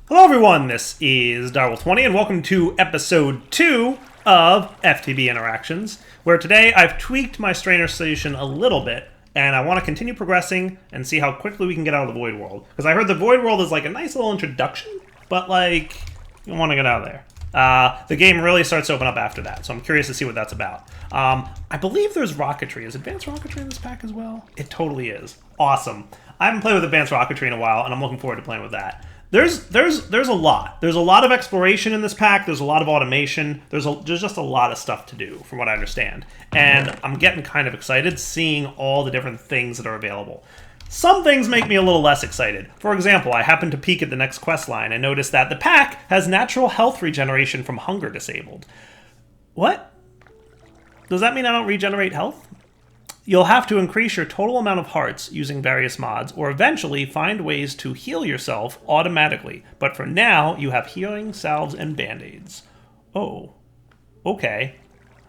Hello everyone, this is Darwell20 and welcome to episode 2 of FTB Interactions, where today I've tweaked my strainer solution a little bit and I want to continue progressing and see how quickly we can get out of the Void World. Because I heard the Void World is like a nice little introduction, but like, you want to get out of there. The game really starts to open up after that, so I'm curious to see what that's about. I believe there's rocketry. Is advanced rocketry in this pack as well? It totally is. Awesome. I haven't played with advanced rocketry in a while, and I'm looking forward to playing with that. There's a lot. There's a lot of exploration in this pack. There's a lot of automation. There's just a lot of stuff to do, from what I understand. And I'm getting kind of excited seeing all the different things that are available. Some things make me a little less excited. For example, I happened to peek at the next quest line and noticed that the pack has natural health regeneration from hunger disabled. What? Does that mean I don't regenerate health? You'll have to increase your total amount of hearts using various mods, or eventually find ways to heal yourself automatically. But for now, you have healing, salves, and band-aids. Oh. Okay.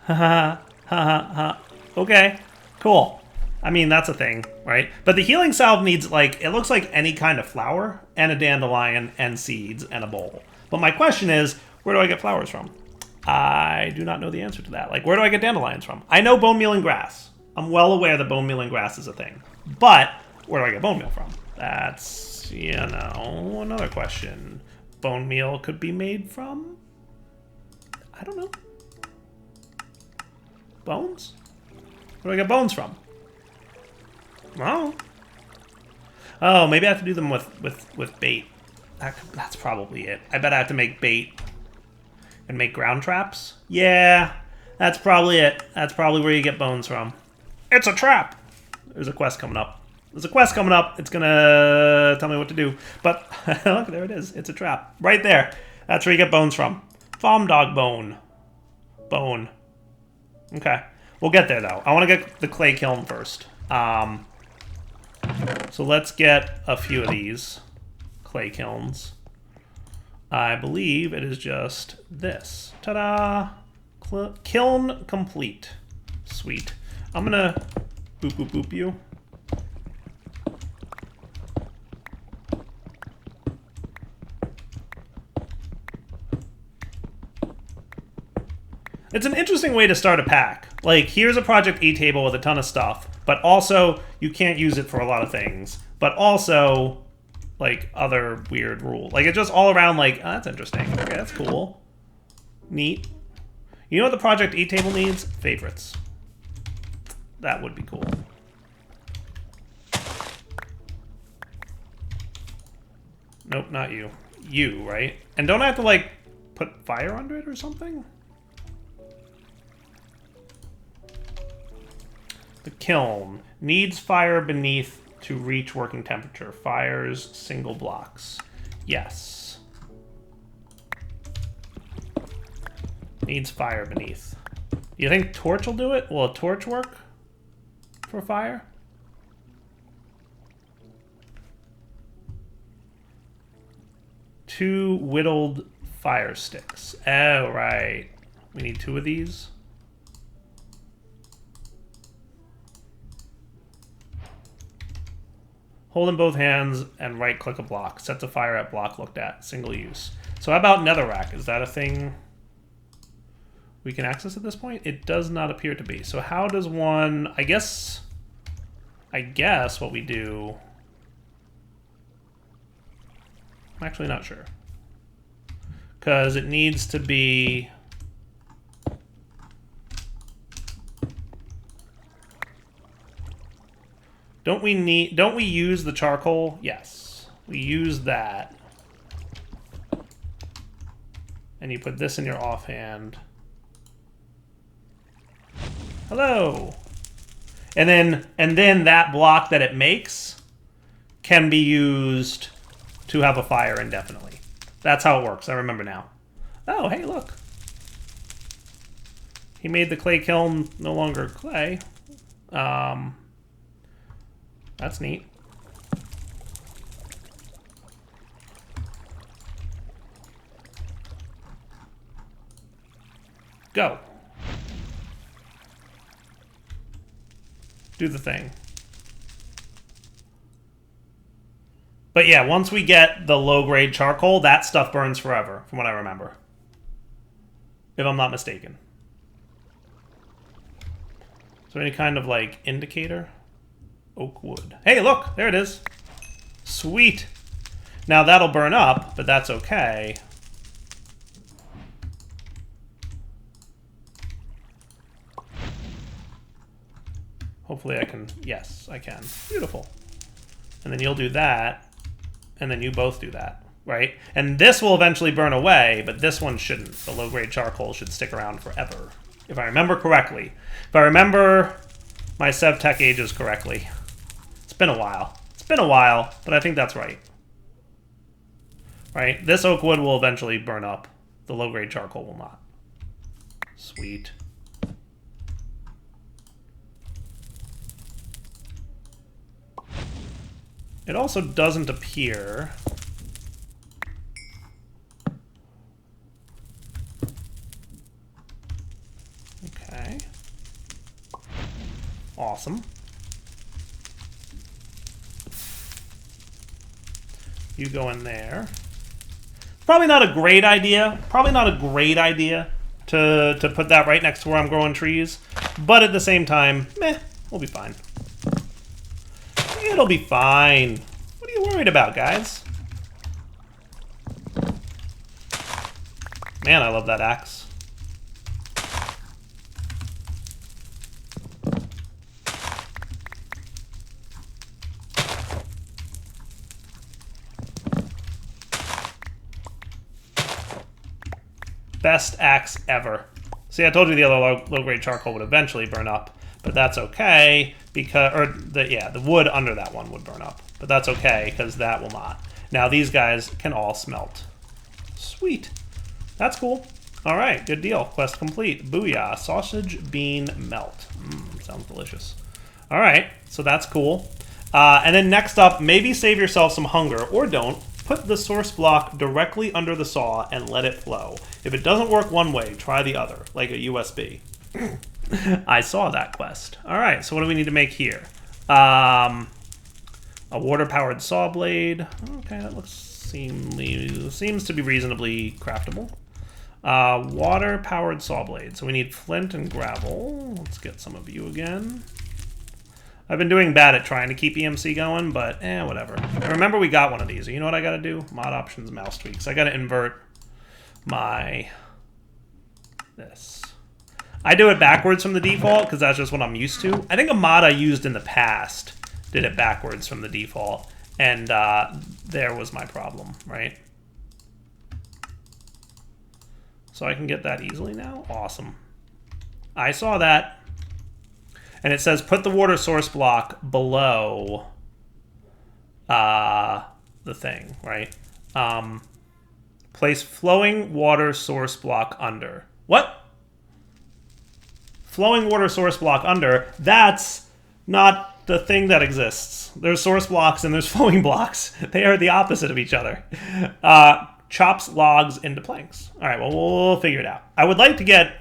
Ha ha. Okay. Cool. I mean, that's a thing, right? But the healing salve needs, like, it looks like any kind of flower, and a dandelion, and seeds, and a bowl. But my question is, where do I get flowers from? I do not know the answer to that. Like, where do I get dandelions from? I know bone meal and grass. I'm well aware that bone meal and grass is a thing. But where do I get bone meal from? That's, you know, another question. Bone meal could be made from? I don't know. Bones? Where do I get bones from? Oh, maybe I have to do them with bait. That's probably it. I bet I have to make bait and make ground traps. Yeah, that's probably it. That's probably where you get bones from. It's a trap! There's a quest coming up. There's a quest coming up. It's gonna tell me what to do. But, look, there it is. It's a trap. Right there. That's where you get bones from. Farm dog bone. Bone. Okay. We'll get there, though. I want to get the clay kiln first. So let's get a few of these clay kilns. I believe it is just this. Ta-da! Kiln complete. Sweet. I'm gonna boop boop boop you. It's an interesting way to start a pack. Like, here's a Project E table with a ton of stuff, but also you can't use it for a lot of things. But also, like, other weird rules. Like, it's just all around like, oh, that's interesting. Okay, that's cool. Neat. You know what the Project E table needs? Favorites. That would be cool. Nope, not you. You, right? And don't I have to, like, put fire under it or something? The kiln needs fire beneath to reach working temperature. Fires single blocks. Yes. Needs fire beneath. You think torch will do it? Will a torch work for fire? Two whittled fire sticks. Oh, right. We need two of these. Hold in both hands and right-click a block. Set the fire at block looked at. Single use. So how about netherrack? Is that a thing we can access at this point? It does not appear to be. So how does one... I guess what we do... I'm actually not sure. Because it needs to be... Don't we use the charcoal? Yes. We use that. And you put this in your offhand. Hello. And then that block that it makes can be used to have a fire indefinitely. That's how it works. I remember now. Oh, hey, look. He made the clay kiln no longer clay. That's neat. Go. Do the thing. But yeah, once we get the low-grade charcoal, that stuff burns forever, from what I remember. If I'm not mistaken. Is there any kind of, like, indicator? Oak wood. Hey, look! There it is. Sweet. Now, that'll burn up, but that's okay. Hopefully I can... Yes, I can. Beautiful. And then you'll do that. And then you both do that, right? And this will eventually burn away, but this one shouldn't. The low-grade charcoal should stick around forever, if I remember correctly. If I remember my SevTech ages correctly. It's been a while. It's been a while, but I think that's right. Right? This oak wood will eventually burn up. The low-grade charcoal will not. Sweet. It also doesn't appear... Okay. Awesome. You go in there. Probably not a great idea. Probably not a great idea to put that right next to where I'm growing trees. But at the same time, meh, we'll be fine. It'll be fine. What are you worried about, guys? Man, I love that axe. Best axe ever. See, I told you the other low-grade charcoal would eventually burn up, but that's okay because, or the wood under that one would burn up, but that's okay because that will not. Now these guys can all smelt. Sweet. That's cool. All right, good deal. Quest complete. Booyah. Sausage bean melt. Sounds delicious. All right, so that's cool. And then next up, maybe save yourself some hunger, or don't. Put the source block directly under the saw and let it flow. If it doesn't work one way, try the other, like a USB. I saw that quest. All right, so what do we need to make here? A water-powered saw blade. Okay, that looks seems to be reasonably craftable. Water-powered saw blade. So we need flint and gravel. Let's get some of you again. I've been doing bad at trying to keep EMC going, but whatever. And remember, we got one of these. You know what I got to do? Mod options, mouse tweaks. I got to invert my this. I do it backwards from the default because that's just what I'm used to. I think a mod I used in the past did it backwards from the default, and there was my problem, right? So I can get that easily now? Awesome. I saw that. And it says put the water source block below the thing, right? Place flowing water source block under. What? Flowing water source block under? That's not the thing that exists. There's source blocks and there's flowing blocks. They are the opposite of each other. Chops logs into planks. All right, well, we'll figure it out. I would like to get...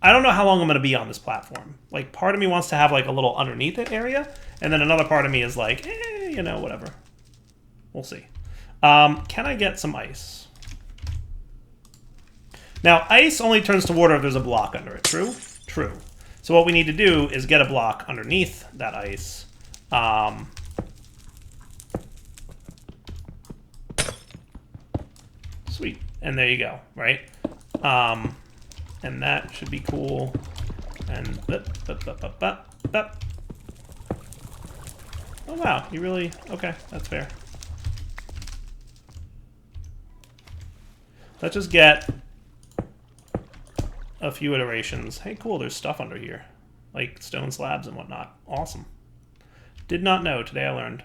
I don't know how long I'm going to be on this platform. Like, part of me wants to have, like, a little underneath it area, and then another part of me is like, you know, whatever. We'll see. Can I get some ice? Now, ice only turns to water if there's a block under it. True? True. So what we need to do is get a block underneath that ice. Sweet. And there you go, right? And that should be cool. And oh wow, you really okay? That's fair. Let's just get a few iterations. Hey, cool. There's stuff under here, like stone slabs and whatnot. Awesome. Did not know. Today I learned.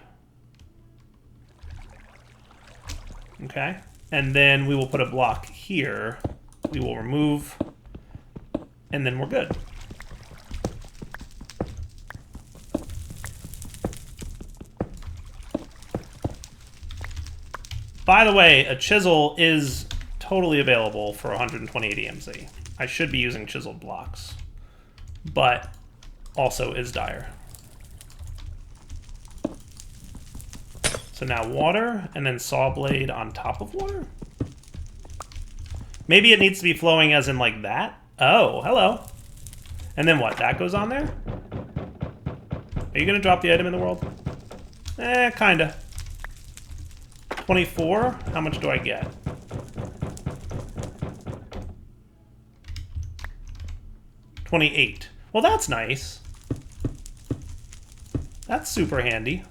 Okay, and then we will put a block here. We will remove. And then we're good. By the way, a chisel is totally available for 128 EMC. I should be using chiseled blocks, but also is dire. So now water, and then saw blade on top of water? Maybe it needs to be flowing as in like that? Oh, hello. And then what? That goes on there? Are you going to drop the item in the world? Kinda. 24? How much do I get? $28. Well, that's nice. That's super handy.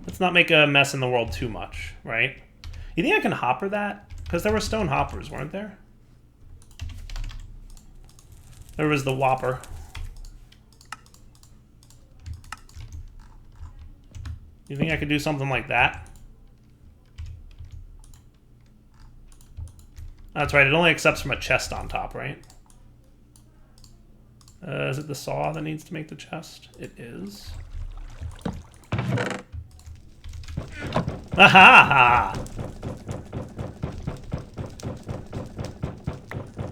Let's not make a mess in the world too much, right? You think I can hopper that? Because there were stone hoppers, weren't there? There was the whopper. You think I could do something like that? That's right, it only accepts from a chest on top, right? Is it the saw that needs to make the chest? It is. Aha!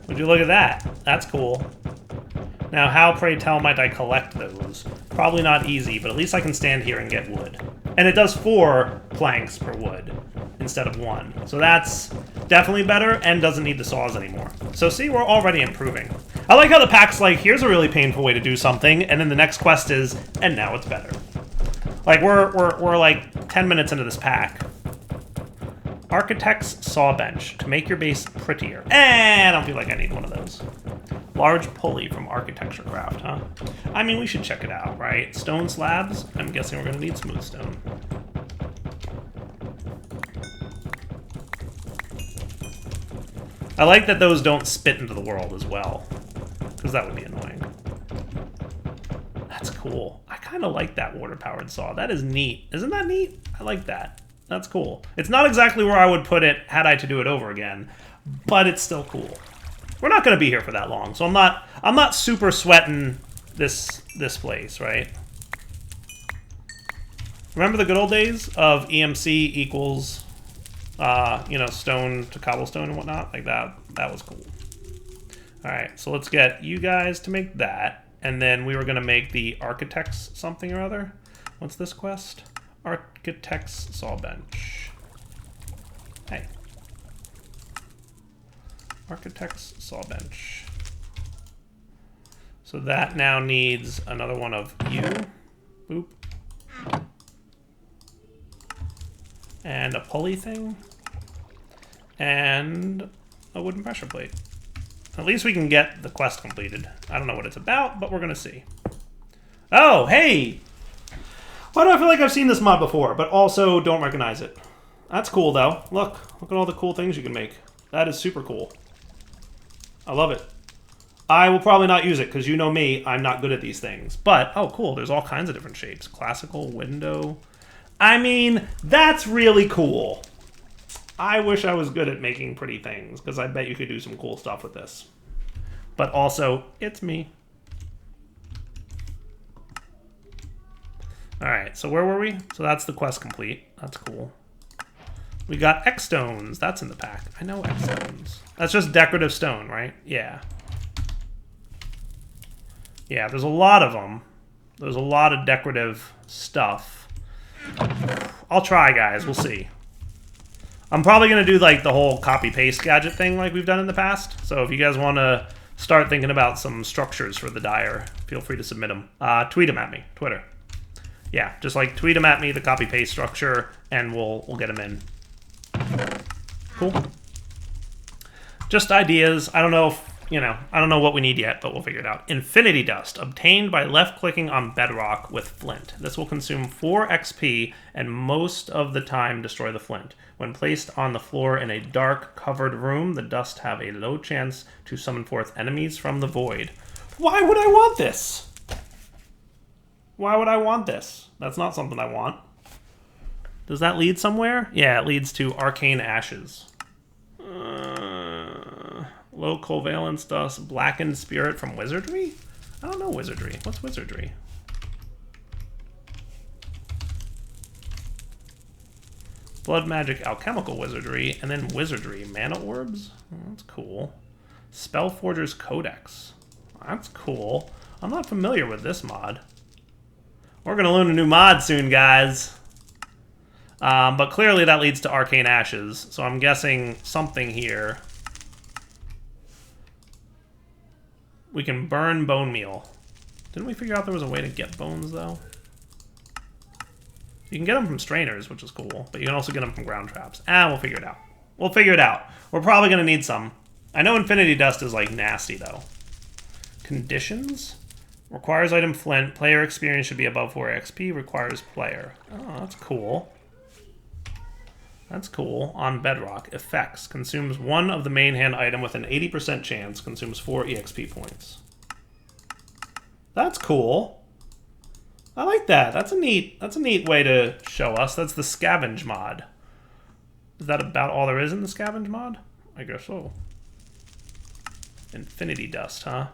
Would you look at that? That's cool. Now, how, pray tell, might I collect those? Probably not easy, but at least I can stand here and get wood. And it does 4 planks per wood instead of 1. So that's definitely better and doesn't need the saws anymore. So see, we're already improving. I like how the pack's like, here's a really painful way to do something, and then the next quest is, and now it's better. Like, we're like 10 minutes into this pack. Architect's saw bench to make your base prettier. I don't feel like I need one of those. Large pulley from Architecture Craft, huh? I mean, we should check it out, right? Stone slabs? I'm guessing we're gonna need smooth stone. I like that those don't spit into the world as well, because that would be annoying. That's cool. I kind of like that water-powered saw. That is neat. Isn't that neat? I like that. That's cool. It's not exactly where I would put it had I to do it over again, but it's still cool. We're not going to be here for that long, so I'm not super sweating this place, right? Remember the good old days of EMC equals, you know, stone to cobblestone and whatnot? Like that was cool. All right, so let's get you guys to make that, and then we were going to make the architects something or other. What's this quest? Architect's saw bench. Hey. Architect's saw bench. So that now needs another one of you. Boop. And a pulley thing. And a wooden pressure plate. At least we can get the quest completed. I don't know what it's about, but we're going to see. Oh, hey! Why do I feel like I've seen this mod before, but also don't recognize it? That's cool, though. Look at all the cool things you can make. That is super cool. I love it. I will probably not use it, because you know me, I'm not good at these things. But, oh, cool, there's all kinds of different shapes. Classical, window. I mean, that's really cool. I wish I was good at making pretty things, because I bet you could do some cool stuff with this. But also, it's me. Alright, so where were we? So that's the quest complete. That's cool. We got X stones. That's in the pack. I know X stones. That's just decorative stone, right? Yeah. Yeah, there's a lot of them. There's a lot of decorative stuff. I'll try, guys. We'll see. I'm probably going to do like the whole copy-paste gadget thing like we've done in the past. So if you guys want to start thinking about some structures for the dyer, feel free to submit them. Tweet them at me. Twitter. Yeah, just like tweet them at me, the copy-paste structure, and we'll get them in. Cool. Just ideas. I don't know if, you know, I don't know what we need yet, but we'll figure it out. Infinity Dust, obtained by left-clicking on bedrock with flint. This will consume 4 XP and most of the time destroy the flint. When placed on the floor in a dark, covered room, the dust have a low chance to summon forth enemies from the void. Why would I want this? Why would I want this? That's not something I want. Does that lead somewhere? Yeah, it leads to Arcane Ashes. Low covalence dust, blackened spirit from wizardry? I don't know wizardry. What's wizardry? Blood magic, alchemical wizardry, and then wizardry. Mana orbs? Oh, that's cool. Spellforger's Codex. That's cool. I'm not familiar with this mod. We're going to learn a new mod soon, guys. But clearly that leads to arcane ashes, so I'm guessing something here. We can burn bone meal. Didn't we figure out there was a way to get bones, though? You can get them from strainers, which is cool, but you can also get them from ground traps. We'll figure it out. We'll figure it out. We're probably going to need some. I know Infinity Dust is, like, nasty, though. Conditions? Requires item flint. Player experience should be above 4 XP. Requires player. Oh, that's cool. That's cool. On Bedrock. Effects. Consumes 1 of the main hand item with an 80% chance. Consumes 4 EXP points. That's cool. I like that. That's a neat way to show us. That's the scavenge mod. Is that about all there is in the scavenge mod? I guess so. Infinity Dust, huh?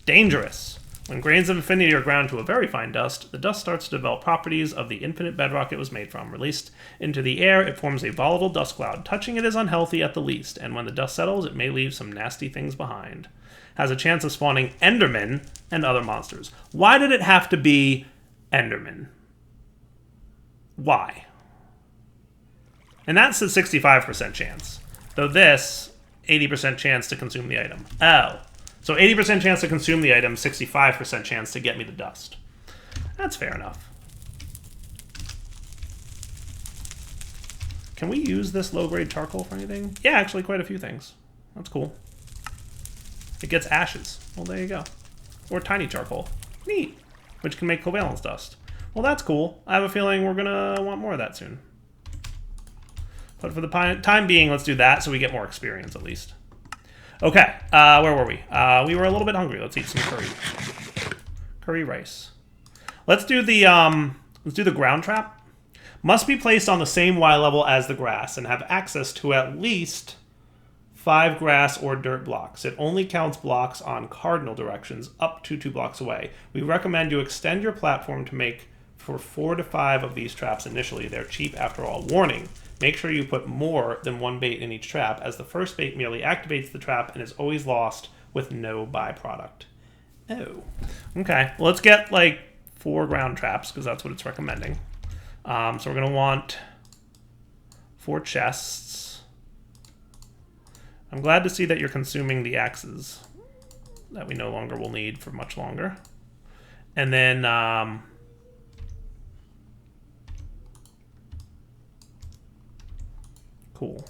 Dangerous. When grains of infinity are ground to a very fine dust, the dust starts to develop properties of the infinite bedrock it was made from. Released into the air, it forms a volatile dust cloud. Touching it is unhealthy at the least, and when the dust settles, it may leave some nasty things behind. Has a chance of spawning Endermen and other monsters. Why did it have to be Enderman? Why? And that's a 65% chance. Though this, 80% chance to consume the item. Oh. So 80% chance to consume the item, 65% chance to get me the dust. That's fair enough. Can we use this low-grade charcoal for anything? Yeah, actually quite a few things. That's cool. It gets ashes. Well, there you go. Or tiny charcoal. Neat. Which can make covalence dust. Well, that's cool. I have a feeling we're going to want more of that soon. But for the time being, let's do that so we get more experience at least. Okay, where were we? We were a little bit hungry. Let's eat some curry. Curry rice. Let's do the ground trap. Must be placed on the same Y level as the grass and have access to at least 5 grass or dirt blocks. It only counts blocks on cardinal directions up to 2 blocks away. We recommend you extend your platform to make for 4 to 5 of these traps initially. They're cheap after all. Warning. Make sure you put more than 1 bait in each trap, as the first bait merely activates the trap and is always lost with no byproduct. Oh. Okay, well, let's get, like, 4 ground traps, because that's what it's recommending. So we're going to want 4 chests. I'm glad to see that you're consuming the axes that we no longer will need for much longer. And then... cool.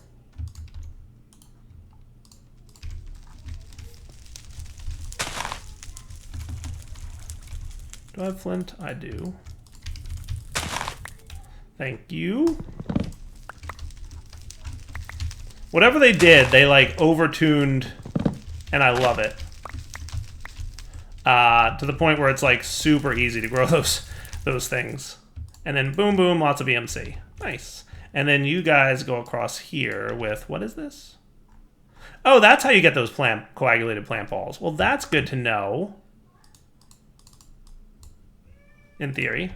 Do I have flint? I do. Thank you. Whatever they did, they like overtuned, and I love it. To the point where it's like super easy to grow those things. And then boom, boom, lots of EMC. Nice. And then you guys go across here with, what is this? Oh, that's how you get those coagulated plant balls. Well, that's good to know. In theory.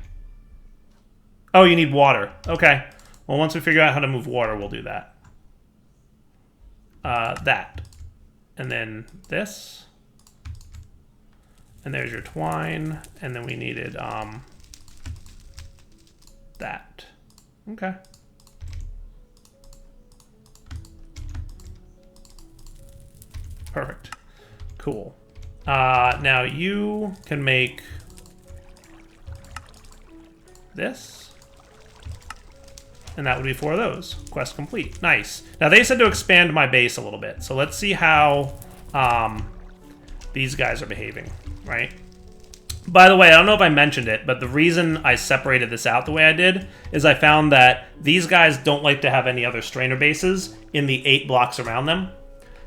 Oh, you need water. Okay. Well, once we figure out how to move water, we'll do that. That. And then this. And there's your twine. And then we needed, that. Okay. Perfect. Cool. Now you can make this. And that would be 4 of those. Quest complete. Nice. Now they said to expand my base a little bit. So let's see how these guys are behaving, right? By the way, I don't know if I mentioned it, but the reason I separated this out the way I did is I found that these guys don't like to have any other strainer bases in the 8 blocks around them.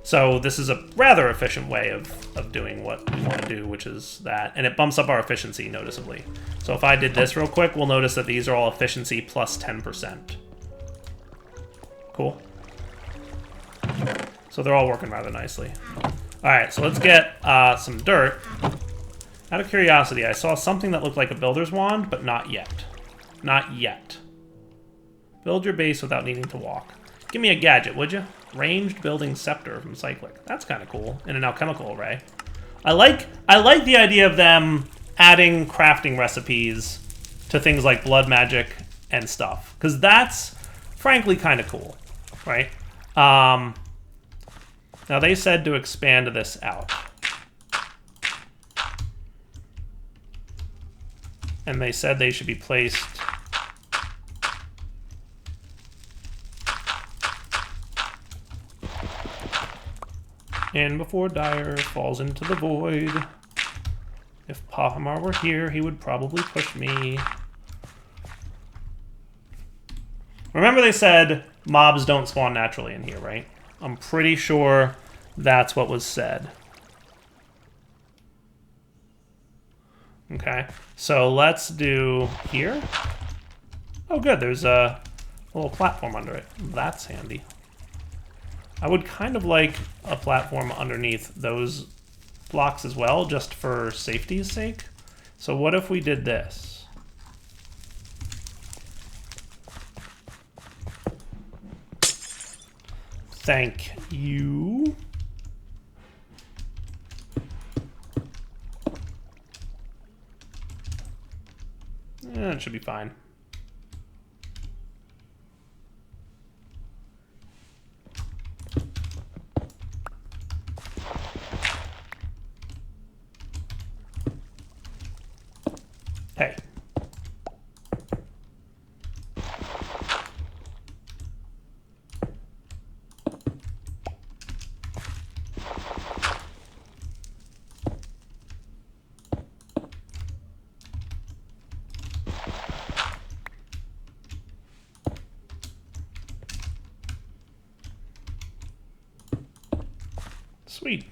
So this is a rather efficient way of doing what we want to do, which is that. And it bumps up our efficiency noticeably. So if I did this real quick, we'll notice that these are all efficiency plus 10%. Cool. So they're all working rather nicely. All right, so let's get some dirt. Out of curiosity, I saw something that looked like a builder's wand, but not yet. Not yet. Build your base without needing to walk. Give me a gadget, would you? Ranged building scepter from Cyclic. That's kind of cool. In an alchemical array. I like the idea of them adding crafting recipes to things like blood magic and stuff. Because that's, frankly, kind of cool, right? Now, they said to expand this out. And they said they should be placed... And before Dyer falls into the void, if Pahimar were here, he would probably push me. Remember they said mobs don't spawn naturally in here, right? I'm pretty sure that's what was said. Okay, so let's do here. Oh good, there's a little platform under it. That's handy. I would kind of like a platform underneath those blocks as well, just for safety's sake. So what if we did this? Thank you. It should be fine. Hey. Sweet.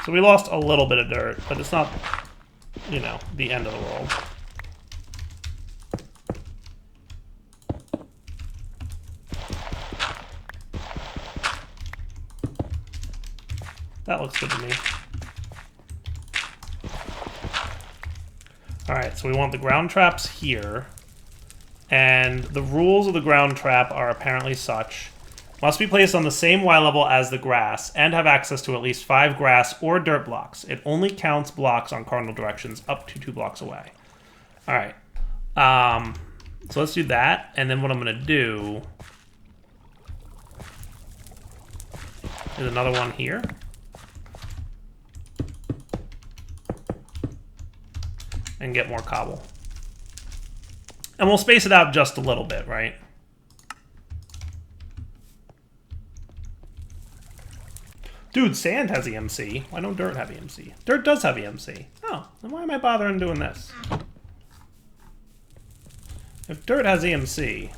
So we lost a little bit of dirt, but it's not, you know, the end of the world. That looks good to me. Alright, so we want the ground traps here. And the rules of the ground trap are apparently such. Must be placed on the same Y level as the grass and have access to at least 5 grass or dirt blocks. It only counts blocks on cardinal directions up to 2 blocks away. Alright. So let's do that. And then what I'm going to do is another one here. And get more cobble. And we'll space it out just a little bit, right? Dude, sand has EMC. Why don't dirt have EMC? Dirt does have EMC. Oh, then why am I bothering doing this? If dirt has EMC,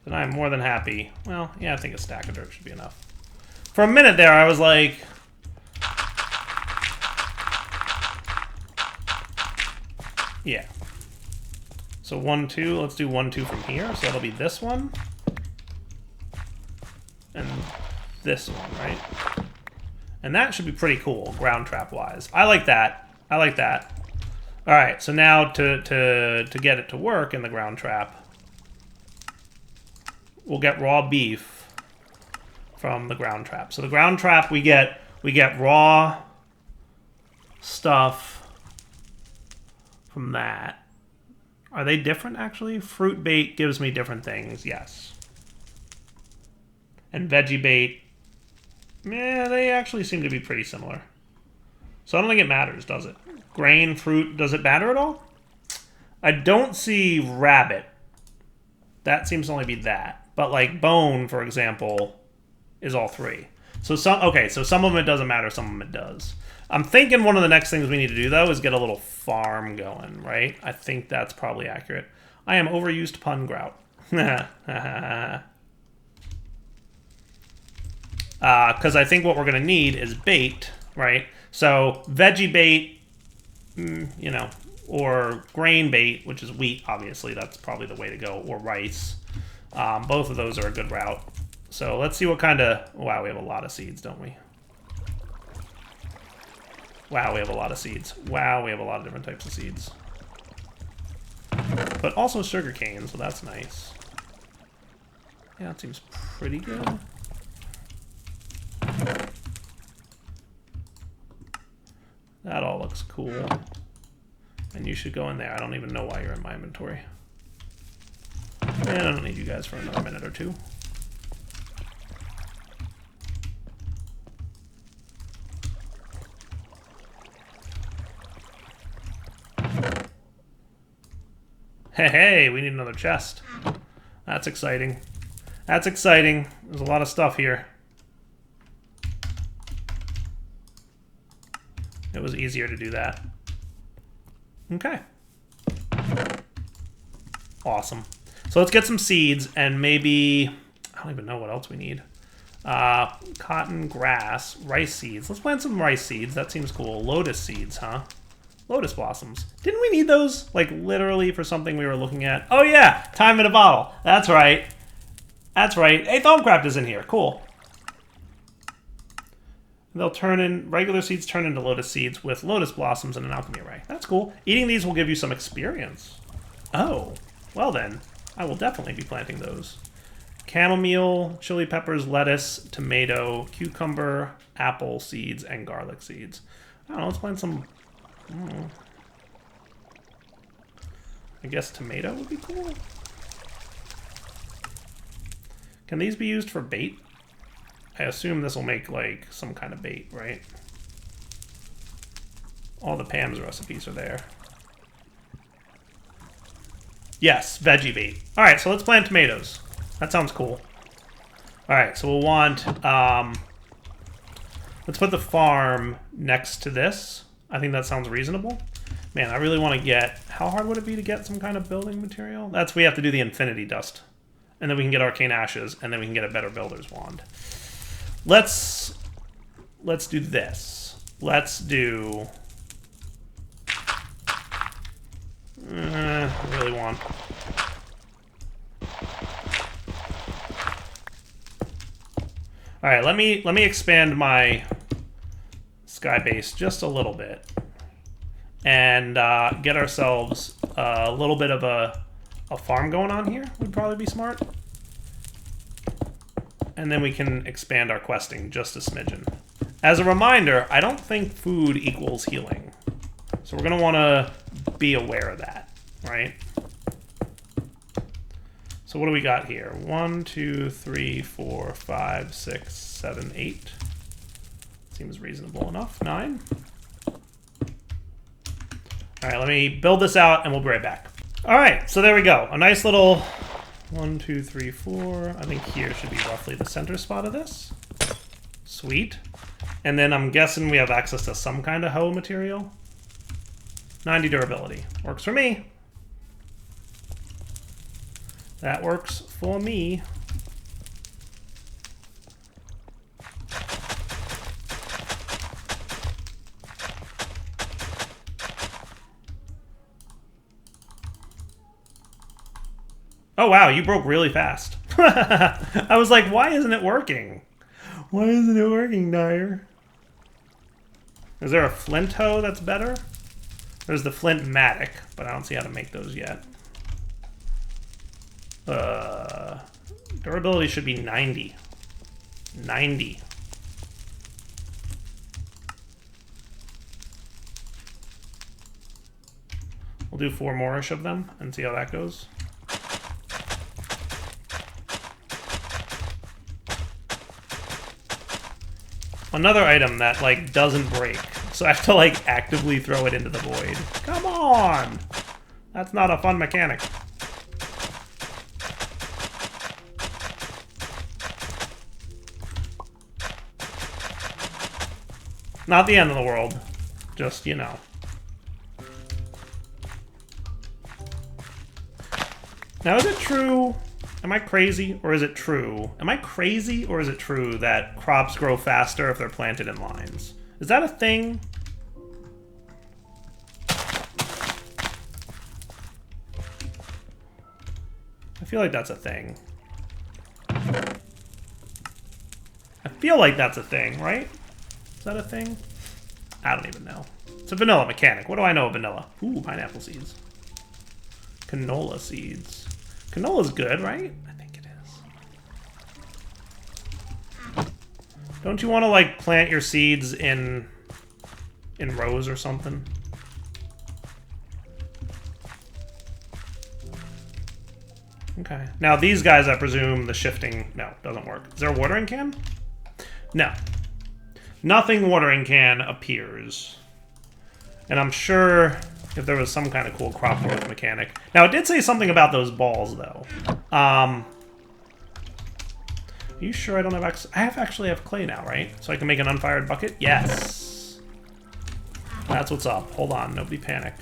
then I'm more than happy. Well, yeah, I think a stack of dirt should be enough. For a minute there, I was like... Yeah. So 1, 2, let's do 1, 2 from here. So that'll be this one. And this one, right? And that should be pretty cool, ground trap wise. I like that. I like that. All right, so now to get it to work in the ground trap, we'll get raw beef from the ground trap. So the ground trap, we get raw stuff from that. Are they different, actually? Fruit bait gives me different things, yes. And veggie bait, they actually seem to be pretty similar. So I don't think it matters, does it? Grain, fruit, does it matter at all? I don't see rabbit. That seems to only be that. But like bone, for example, is all 3. So some of them it doesn't matter, some of them it does. I'm thinking one of the next things we need to do, though, is get a little farm going, right? I think that's probably accurate. I am overused pun grout. Because I think what we're going to need is bait, right? So veggie bait, you know, or grain bait, which is wheat, obviously. That's probably the way to go, or rice. Both of those are a good route. So let's see what kind of... Wow, we have a lot of seeds, don't we? Wow, we have a lot of seeds. Wow, we have a lot of different types of seeds. But also sugarcane, so that's nice. Yeah, that seems pretty good. That all looks cool. And you should go in there. I don't even know why you're in my inventory. And I don't need you guys for another minute or two. Hey, we need another chest. That's exciting. That's exciting. There's a lot of stuff here. It was easier to do that. Okay. Awesome. So let's get some seeds and maybe... I don't even know what else we need. Cotton, grass, rice seeds. Let's plant some rice seeds. That seems cool. Lotus seeds, huh? Lotus blossoms. Didn't we need those, like, literally for something we were looking at? Oh, yeah. Time in a bottle. That's right. That's right. Hey, Thomcraft is in here. Cool. They'll turn in... Regular seeds turn into lotus seeds with lotus blossoms and an alchemy array. That's cool. Eating these will give you some experience. Oh. Well, then. I will definitely be planting those. Chamomile, chili peppers, lettuce, tomato, cucumber, apple seeds, and garlic seeds. I don't know. Let's plant some... I guess tomato would be cool. Can these be used for bait? I assume this will make, like, some kind of bait, right? All the Pam's recipes are there. Yes, veggie bait. All right, so let's plant tomatoes. That sounds cool. All right, so we'll want... let's put the farm next to this. I think that sounds reasonable. Man, I really want to get... How hard would it be to get some kind of building material? We have to do the infinity dust. And then we can get arcane ashes, and then we can get a better builder's wand. Let's do this. Let's do... I really want... Alright, let me expand my sky base just a little bit. And get ourselves a little bit of a farm going on here. Would probably be smart. And then we can expand our questing just a smidgen. As a reminder, I don't think food equals healing. So we're going to want to be aware of that, right? So what do we got here? 1, 2, 3, 4, 5, 6, 7, 8. Seems reasonable enough. 9. All right, let me build this out and we'll be right back. All right, so there we go. A nice little 1, 2, 3, 4. I think here should be roughly the center spot of this. Sweet. And then I'm guessing we have access to some kind of hoe material. 90 durability. Works for me. That works for me. Oh wow, you broke really fast. I was like, why isn't it working? Why isn't it working, Dyer? Is there a flint hoe that's better? There's the flint matic, but I don't see how to make those yet. Durability should be 90. 90. We'll do 4 more-ish of them and see how that goes. Another item that, like, doesn't break. So I have to, like, actively throw it into the void. Come on! That's not a fun mechanic. Not the end of the world. Just, you know. Now, is it true... Am I crazy, or is it true? Am I crazy, or is it true that crops grow faster if they're planted in lines? Is that a thing? I feel like that's a thing. I feel like that's a thing, right? Is that a thing? I don't even know. It's a vanilla mechanic. What do I know of vanilla? Ooh, pineapple seeds. Canola seeds. Canola's good, right? I think it is. Don't you want to, like, plant your seeds in rows or something? Okay. Now, these guys, I presume the shifting... No, doesn't work. Is there a watering can? No. Nothing watering can appears. And I'm sure if there was some kind of cool crop growth mechanic. Now, it did say something about those balls, though. Are you sure I don't have... I actually have clay now, right? So I can make an unfired bucket? Yes. That's what's up. Hold on. Nobody panic.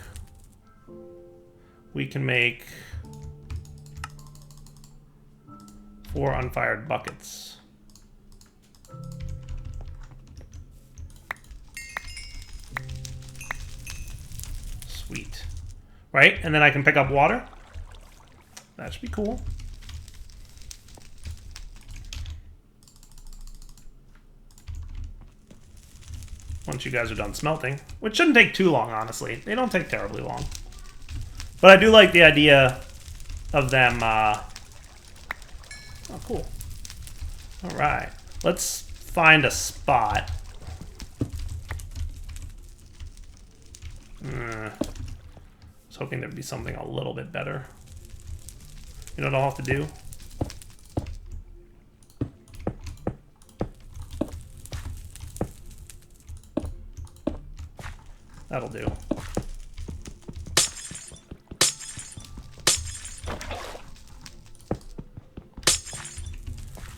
We can make 4 unfired buckets. Sweet. Right? And then I can pick up water? That should be cool. Once you guys are done smelting. Which shouldn't take too long, honestly. They don't take terribly long. But I do like the idea of them... Oh, cool. Alright. Let's find a spot. I was hoping there'd be something a little bit better. You know what I'll have to do? That'll do.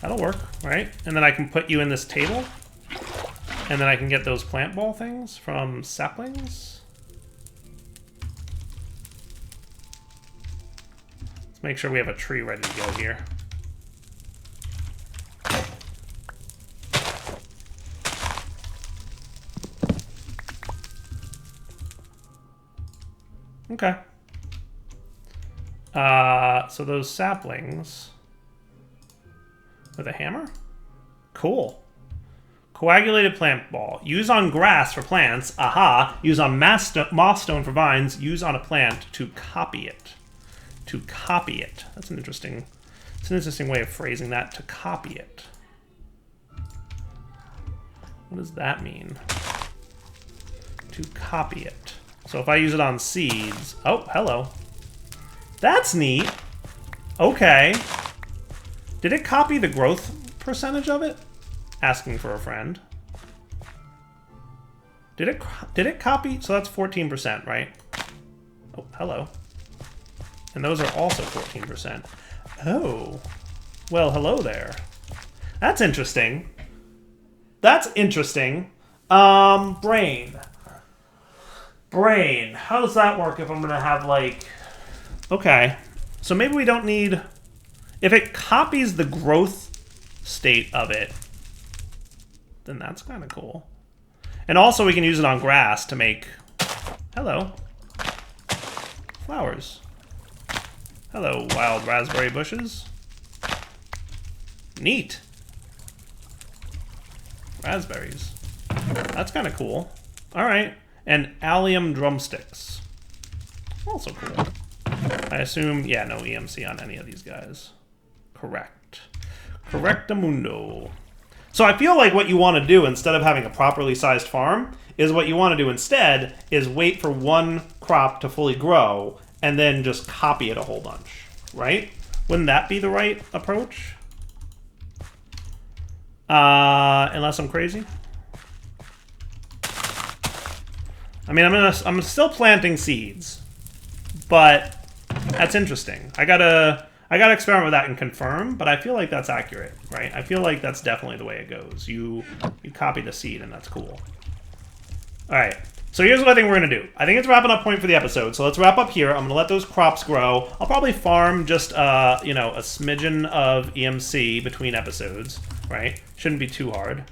That'll work, right? And then I can put you in this table. And then I can get those plant ball things from saplings. Let's make sure we have a tree ready to go here. Okay. So those saplings with a hammer? Cool. Coagulated plant ball. Use on grass for plants. Aha. Use on moss stone for vines. Use on a plant to copy it. To copy it. That's an interesting way of phrasing that. To copy it. What does that mean? To copy it. So if I use it on seeds... Oh, hello. That's neat. Okay. Did it copy the growth percentage of it? Asking for a friend. Did it copy? So that's 14%, right? Oh, hello. And those are also 14%. Oh. Well, hello there. That's interesting. That's interesting. Brain. Brain. How does that work if I'm going to have, like... Okay. So maybe we don't need... If it copies the growth state of it, then that's kind of cool. And also we can use it on grass to make... Hello. Flowers. Hello, wild raspberry bushes. Neat. Raspberries. That's kind of cool. All right. And allium drumsticks. Also cool. I assume, yeah, no EMC on any of these guys. Correct. Correctamundo. So I feel like what you want to do instead of having a properly sized farm is what you want to do instead is wait for one crop to fully grow and then just copy it a whole bunch, right? Wouldn't that be the right approach? Unless I'm crazy. I mean, I'm still planting seeds, but that's interesting. I gotta experiment with that and confirm, but I feel like that's accurate, right? I feel like that's definitely the way it goes. You copy the seed, and that's cool. All right. So here's what I think we're going to do. I think it's wrapping up point for the episode. So let's wrap up here. I'm going to let those crops grow. I'll probably farm just, you know, a smidgen of EMC between episodes, right? Shouldn't be too hard.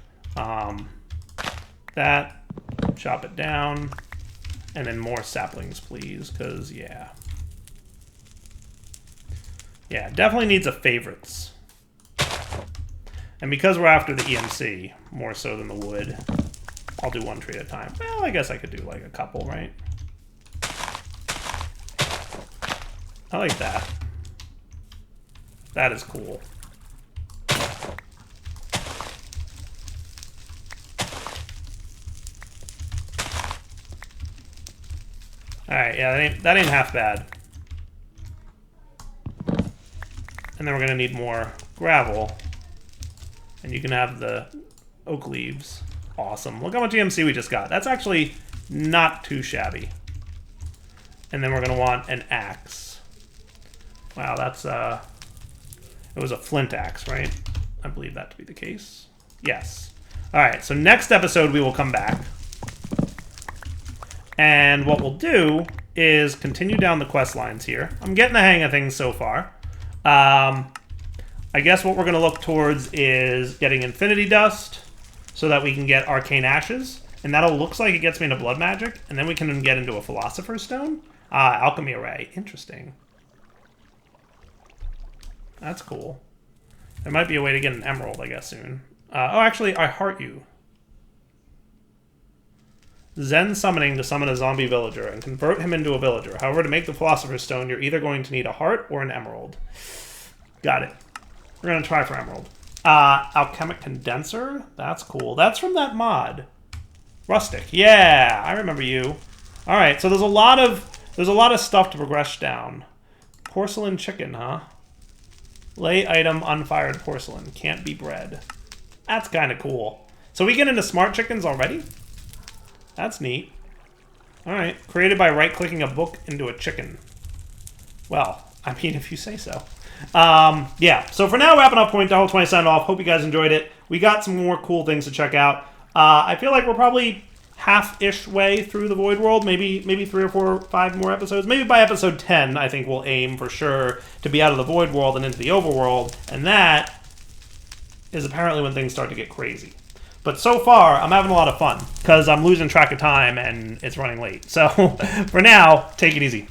That, chop it down, and then more saplings, please, because, yeah. Yeah, definitely needs a favorites. And because we're after the EMC, more so than the wood, I'll do one tree at a time. Well, I guess I could do like a couple, right? I like that. That is cool. Alright, yeah, that ain't half bad. And then we're gonna need more gravel. And you can have the oak leaves. Awesome. Look how much EMC we just got. That's actually not too shabby. And then we're gonna want an axe. Wow, that's it was a flint axe, right? I believe that to be the case. Yes. Alright, so next episode we will come back. And what we'll do is continue down the quest lines here. I'm getting the hang of things so far. I guess what we're going to look towards is getting Infinity Dust so that we can get Arcane Ashes. And that'll looks like it gets me into Blood Magic. And then we can get into a Philosopher's Stone. Alchemy Array. Interesting. That's cool. There might be a way to get an Emerald, I guess, soon. Oh, actually, I heart you. Zen summoning to summon a zombie villager and convert him into a villager. However, to make the Philosopher's Stone, you're either going to need a heart or an emerald. Got it. We're going to try for emerald. Alchemic Condenser? That's cool. That's from that mod. Rustic. Yeah, I remember you. All right, so there's a lot of stuff to progress down. Porcelain chicken, huh? Lay item unfired porcelain. Can't be bred. That's kind of cool. So we get into smart chickens already? That's neat. Alright. Created by right-clicking a book into a chicken. Well, I mean, if you say so. Yeah. So for now, wrapping up Untitled 20 signed off. Hope you guys enjoyed it. We got some more cool things to check out. I feel like we're probably half-ish way through the Void World. Maybe 3 or 4 or 5 more episodes. Maybe by episode 10, I think we'll aim for sure to be out of the Void World and into the Overworld. And that is apparently when things start to get crazy. But so far, I'm having a lot of fun because I'm losing track of time and it's running late. So for now, take it easy.